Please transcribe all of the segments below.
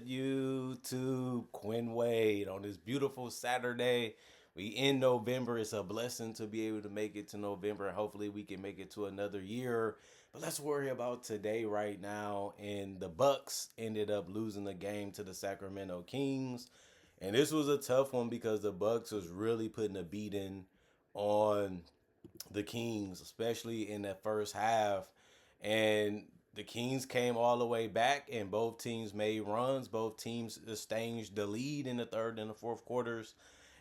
good, YouTube? Quinn Wade on this beautiful Saturday. We in November. It's a blessing to be able to make it to November. Hopefully, we can make it to another year. But let's worry about today right now. And the Bucks ended up losing the game to the Sacramento Kings. And this was a tough one because the Bucks was really putting a beating on the Kings, especially in that first half. And the Kings came all the way back, and both teams made runs. Both teams sustained the lead in the third and the fourth quarters.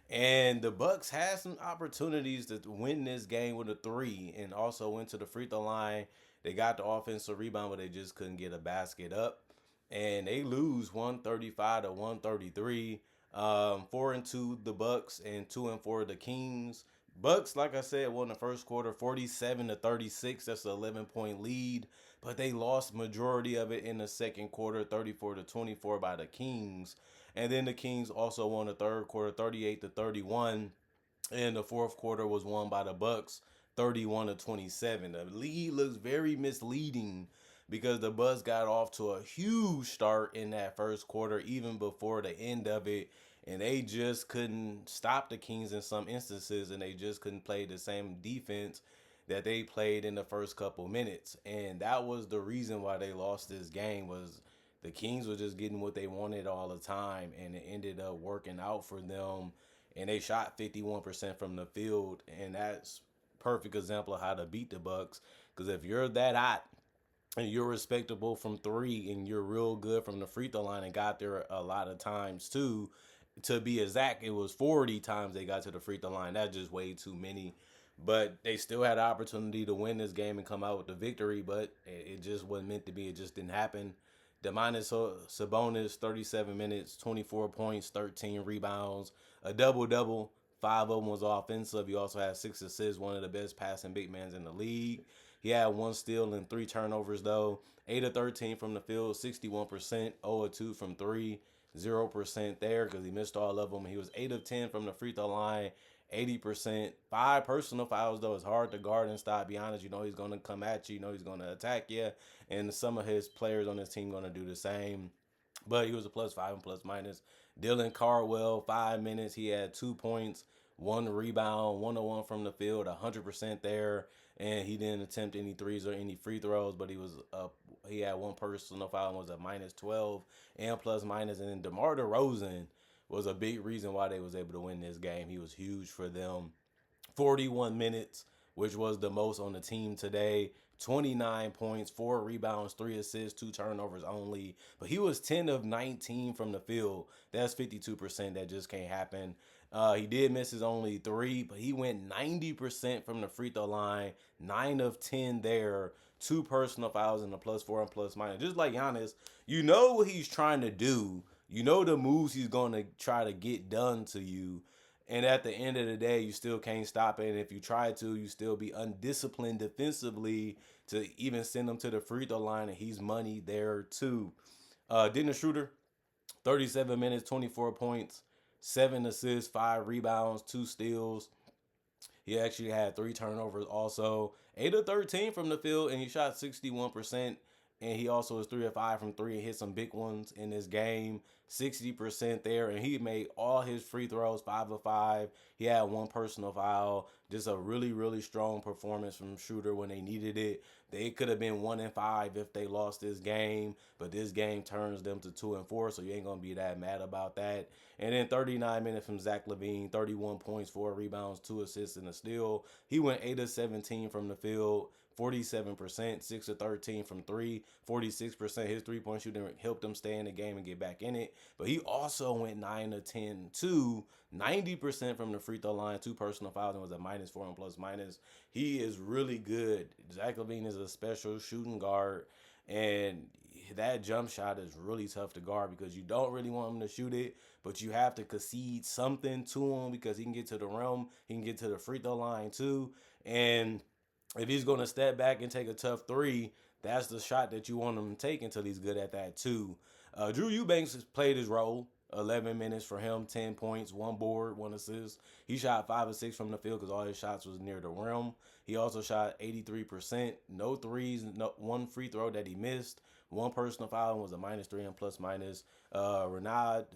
And the Bucks had some opportunities to win this game with a three, and also went to the free throw line. They got the offensive rebound, but they just couldn't get a basket up, and they lose 135 to 133. 4-2 the Bucks and 2-4 the Kings. Bucks, like I said, won the first quarter 47 to 36. That's an 11-point lead, but they lost majority of it in the second quarter, 34 to 24 by the Kings. And then the Kings also won the third quarter 38 to 31, and the fourth quarter was won by the Bucks 31 to 27. The lead looks very misleading because the Bucks got off to a huge start in that first quarter, even before the end of it, and they just couldn't stop the Kings in some instances, and they just couldn't play the same defense that they played in the first couple minutes. And that was the reason why they lost this game, was the Kings were just getting what they wanted all the time, and it ended up working out for them. And they shot 51% from the field, and that's perfect example of how to beat the Bucks. Because if you're that hot and you're respectable from three, and you're real good from the free throw line, and got there a lot of times too. To be exact, it was 40 times they got to the free throw line. That's just way too many. But they still had the opportunity to win this game and come out with the victory, but it just wasn't meant to be. It just didn't happen. Demonis Sabonis, 37 minutes, 24 points, 13 rebounds, a double-double. Five of them was offensive. He also had 6 assists, one of the best passing big men in the league. He had 1 steal and 3 turnovers, though. 8 of 13 from the field, 61%, 0 of 2 from three, 0% there because he missed all of them. He was 8 of 10 from the free throw line, 80%. 5 personal fouls, though. It's hard to guard and stop. Be honest, you know he's going to come at you. You know he's going to attack you. And some of his players on his team going to do the same. But he was a +5 and plus minus. Dylan Cardwell, 5 minutes. He had 2 points, 1 rebound, 101 from the field, 100% there. And he didn't attempt any threes or any free throws, but he was up. He had 1 personal foul and was a -12 and plus minus. And then DeMar DeRozan was a big reason why they was able to win this game. He was huge for them. 41 minutes, which was the most on the team today. 29 points, 4 rebounds, 3 assists, 2 turnovers only. But he was 10 of 19 from the field. That's 52%. That just can't happen. He did miss his only three, but he went 90% from the free throw line, 9 of 10 there. 2 personal fouls and a +4 and plus minus. Just like Giannis, you know what he's trying to do. You know the moves he's going to try to get done to you. And at the end of the day, you still can't stop it. And if you try to, you still be undisciplined defensively to even send him to the free throw line, and he's money there too. Dennis Schroeder, 37 minutes, 24 points, 7 assists, 5 rebounds, 2 steals. He actually had 3 turnovers also. 8 of 13 from the field, and he shot 61%. And he also was 3 of 5 from three and hit some big ones in this game. 60% there. And he made all his free throws, 5 of 5. He had 1 personal foul. Just a really, really strong performance from Shooter when they needed it. They could have been 1-5 if they lost this game, but this game turns them to 2-4, so you ain't gonna be that mad about that. And then 39 minutes from Zach LaVine, 31 points, 4 rebounds, 2 assists, and a steal. He went 8 of 17 from the field, 47%, 6 of 13 from three, 46%. His 3-point shooting helped him stay in the game and get back in it. But he also went 9 of 10 too, 90% from the free throw line, 2 personal fouls, and was a -4 and plus minus. He is really good. Zach LaVine is a special shooting guard, and that jump shot is really tough to guard because you don't really want him to shoot it, but you have to concede something to him because he can get to the rim, he can get to the free throw line too, and if he's going to step back and take a tough three, that's the shot that you want him to take until he's good at that too. Drew Eubanks has played his role. 11 minutes for him, 10 points, 1 board, 1 assist. He shot 5 of 6 from the field because all his shots was near the rim. He also shot 83%, no threes, no, 1 free throw that he missed, One personal foul and was a -3 and plus minus. Renard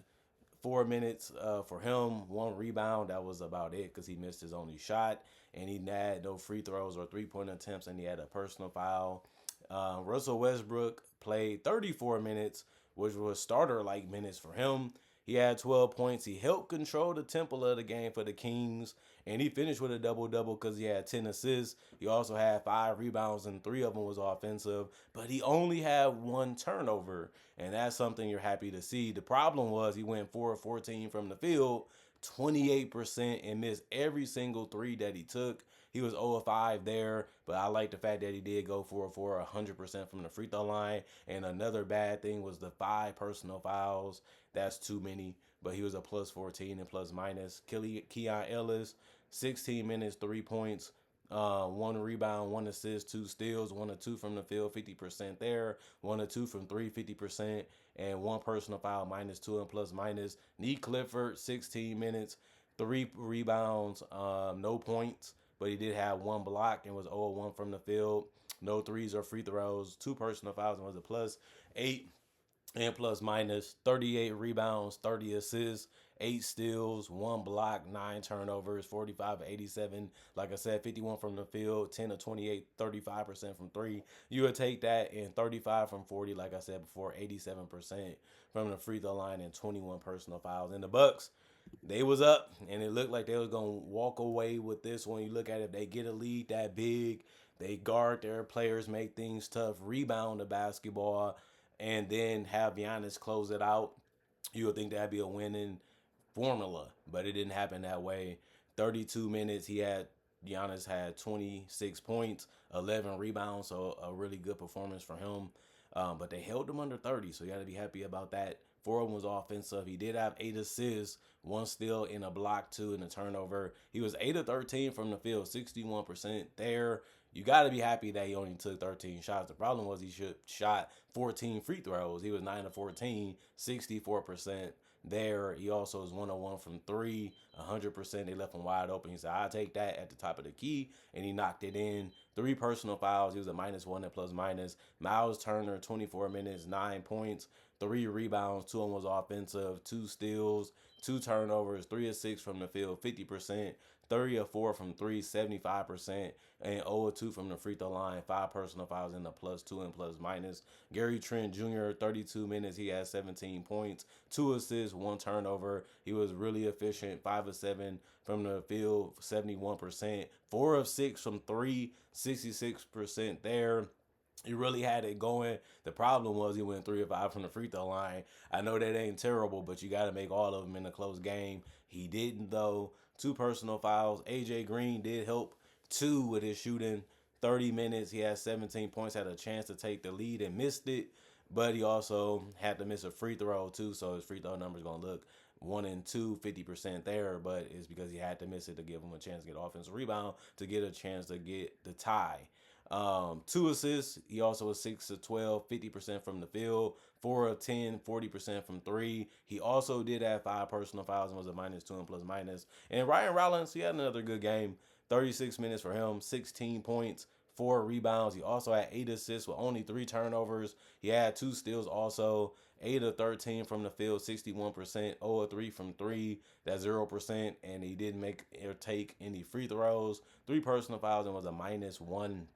4 minutes for him, one rebound. That was about it because he missed his only shot, and he had no free throws or 3-point attempts, and he had a personal foul. Russell Westbrook played 34 minutes, which was starter like minutes for him. He had 12 points. He helped control the tempo of the game for the Kings, and he finished with a double double because he had 10 assists. He also had 5 rebounds, and 3 of them was offensive. But he only had one turnover, and that's something you're happy to see. The problem was he went 4 of 14 from the field, 28%, and missed every single three that he took. He was 0 of 5 there, but I like the fact that he did go 4 of 4, 100% from the free throw line. And another bad thing was the 5 personal fouls. That's too many, but he was a plus 14 and plus minus. Keon Ellis, 16 minutes, 3 points, one rebound, one assist, 2 steals, 1 or 2 from the field, 50% there, 1 or 2 from three, 50%, and one personal foul, -2 and plus minus. Nee Clifford, 16 minutes, 3 rebounds, no points, but he did have one block and was 0-1 from the field. No threes or free throws, 2 personal fouls, and was a plus 8 and plus minus. 38 rebounds, 30 assists, 8 steals, 1 block, 9 turnovers, 45 87. Like I said, 51 from the field, 10 of 28, 35% from three. You would take that, and 35 from 40, like I said before, 87% from the free throw line, and 21 personal fouls. And the Bucks, they was up, and it looked like they was gonna walk away with this one. You look at it, if they get a lead that big, they guard their players, make things tough, rebound the basketball, and then have Giannis close it out. You would think that'd be a winning formula, but it didn't happen that way. 32 minutes, Giannis had 26 points, 11 rebounds, so a really good performance for him. But they held him under 30, so you got to be happy about that. 4 of them was offensive. He did have 8 assists, 1 steal in a block, 2 in a turnover. He was 8 of 13 from the field, 61% there. You got to be happy that he only took 13 shots. The problem was he should shot 14 free throws. He was 9 of 14, 64% there. He also was 101 from 3, 100%. They left him wide open. He said, I'll take that at the top of the key, and he knocked it in. 3 personal fouls. He was a -1 and plus minus. Miles Turner, 24 minutes, 9 points, 3 rebounds, 2 of them was offensive, 2 steals, 2 turnovers, 3 of 6 from the field, 50%, 30 of 4 from 3, 75%, and 0 of 2 from the free throw line. 5 personal fouls in the +2 and plus minus. Gary Trent Jr., 32 minutes, he had 17 points, 2 assists, 1 turnover. He was really efficient, 5 of 7 from the field, 71%, 4 of 6 from 3, 66% there. He really had it going. The problem was he went 3 of 5 from the free throw line. I know that ain't terrible, but you got to make all of them in a close game. He didn't, though. 2 personal fouls. AJ Green did help, 2 with his shooting. 30 minutes, he had 17 points, had a chance to take the lead and missed it. But he also had to miss a free throw, too, so his free throw number's going to look 1 and 2, 50% there. But it's because he had to miss it to give him a chance to get offensive rebound, to get a chance to get the tie. 2 assists. He also was 6 of 12, 50% from the field, 4 of 10, 40% from 3. He also did have 5 personal fouls and was a -2 and plus minus. And Ryan Rollins, he had another good game. 36 minutes for him, 16 points, 4 rebounds. He also had 8 assists with only 3 turnovers. He had 2 steals also. 8 of 13 from the field, 61%. 0 of 3 from 3, that's 0%. And he didn't make or take any free throws. 3 personal fouls and was a -1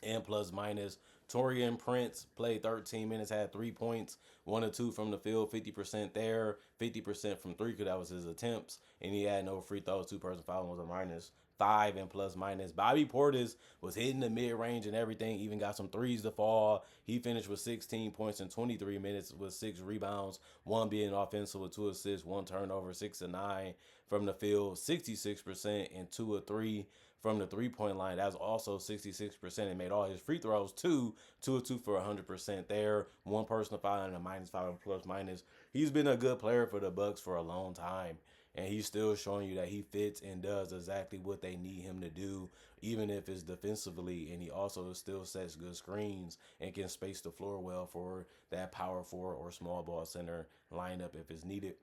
and plus minus. Torian Prince played 13 minutes, had 3 points, 1 or 2 from the field, 50% there, 50% from 3 because that was his attempts, and he had no free throws. 2 person foul was a -5 and plus minus. Bobby Portis was hitting the mid range and everything, even got some threes to fall. He finished with 16 points in 23 minutes with 6 rebounds, 1 being offensive with 2 assists, 1 turnover, 6 of 9 from the field, 66%, and 2 of 3 from the 3-point line. That was also 66% and made all his free throws too. 2 of 2 for 100% there. 1 personal foul and a -5 plus minus. He's been a good player for the Bucks for a long time, and he's still showing you that he fits and does exactly what they need him to do, even if it's defensively. And he also still sets good screens and can space the floor well for that power forward or small ball center lineup if it's needed.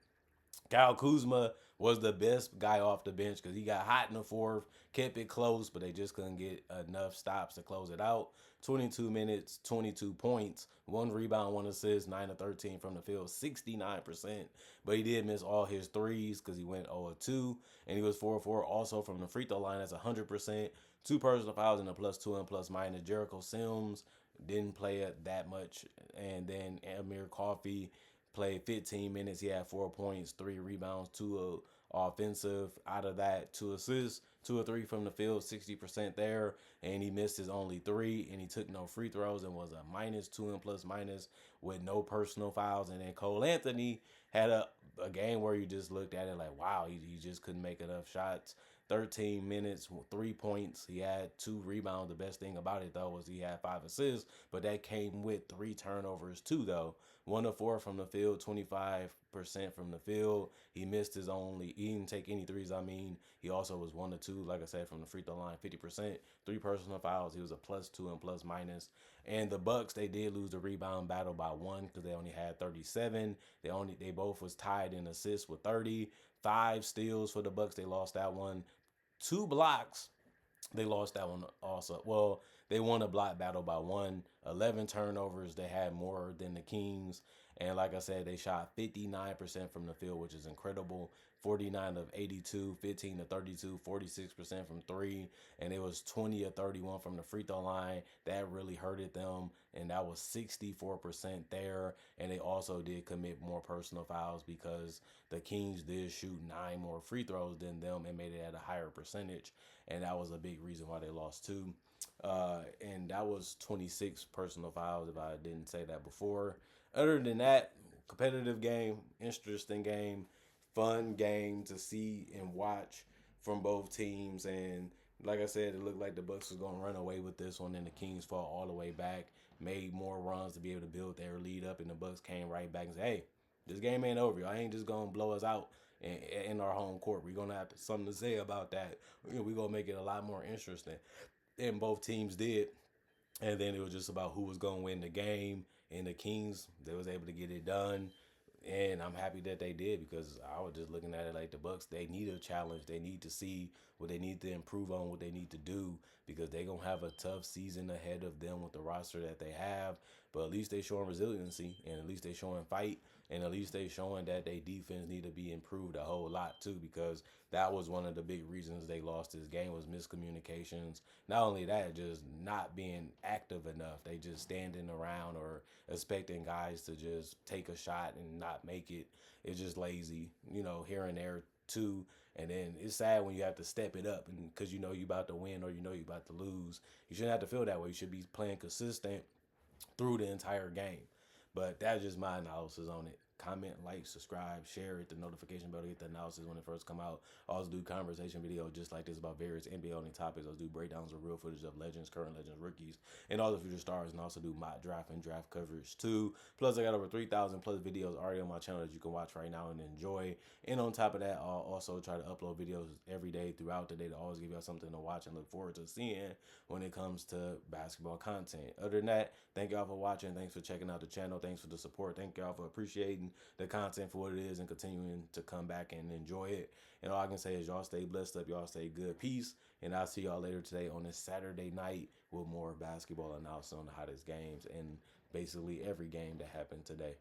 Kyle Kuzma was the best guy off the bench because he got hot in the fourth, kept it close, but they just couldn't get enough stops to close it out. 22 minutes, 22 points, one rebound, one assist, 9 of 13 from the field, 69%. But he did miss all his threes because he went 0 of 2, and he was 4 of 4 also from the free throw line. That's 100%. Two personal fouls and a +2 and plus minus. Jericho Sims didn't play it that much, and then Amir Coffey played 15 minutes. He had 4 points, 3 rebounds, two offensive. Out of that, two assists, 2 or 3 from the field, 60% there. And he missed his only three, and he took no free throws and was a -2 and plus minus with no personal fouls. And then Cole Anthony had a game where you just looked at it like, wow, he just couldn't make enough shots. 13 minutes, 3 points. He had 2 rebounds. The best thing about it, though, was he had 5 assists, but that came with 3 turnovers, too, though. 1 of 4 from the field, 25% from the field. He missed his only, he didn't take any threes. I mean, he also was 1 of 2, like I said, from the free throw line, 50%. 3 personal fouls. He was a +2 and plus minus. And the Bucks, they did lose the rebound battle by 1 because they only had 37. They both was tied in assists with 30. 5 steals for the Bucks. They lost that one. 2 blocks, they lost that one also. Well, they won a block battle by 1. 11 turnovers. They had more than the Kings. And like I said, they shot 59% from the field, which is incredible. 49 of 82, 15 to 32, 46% from three. And it was 20 of 31 from the free throw line. That really hurted them. And that was 64% there. And they also did commit more personal fouls because the Kings did shoot 9 more free throws than them and made it at a higher percentage. And that was a big reason why they lost too. And that was 26 personal fouls, if I didn't say that before. Other than that, competitive game, interesting game, fun game to see and watch from both teams. And like I said, it looked like the Bucks was going to run away with this one, and the Kings fought all the way back, made more runs to be able to build their lead up, and the Bucks came right back and said, "Hey, this game ain't over. I ain't just gonna blow us out in our home court. We're gonna have something to say about that. We're gonna make it a lot more interesting." And both teams did. And then it was just about who was going to win the game. And the Kings, they was able to get it done. And I'm happy that they did because I was just looking at it like the Bucks, they need a challenge. They need to see what they need to improve on, what they need to do because they're going to have a tough season ahead of them with the roster that they have. But at least they showing resiliency and at least they showing fight and at least they showing that their defense need to be improved a whole lot too because that was one of the big reasons they lost this game was miscommunications. Not only that, just not being active enough. They just standing around or expecting guys to just take a shot and not make it. It's just lazy, here and there too. And then it's sad when you have to step it up and because you know you about to win or you know you about to lose. You shouldn't have to feel that way. You should be playing consistent through the entire game. But that's just my analysis on it. Comment, like, subscribe, share it, the notification bell to get the analysis when it first come out. I also do conversation videos just like this about various NBA only topics. I also do breakdowns of real footage of legends, current legends, rookies, and all the future stars, and also do mock draft and draft coverage too. Plus, I got over 3,000 plus videos already on my channel that you can watch right now and enjoy. And on top of that, I'll also try to upload videos every day throughout the day to always give you something to watch and look forward to seeing when it comes to basketball content. Other than that, thank y'all for watching. Thanks for checking out the channel. Thanks for the support. Thank y'all for appreciating the content for what it is and continuing to come back and enjoy it. And all I can say is y'all stay blessed up. Y'all stay good. Peace. And I'll see y'all later today on this Saturday night with more basketball analysis on the hottest games and basically every game that happened today.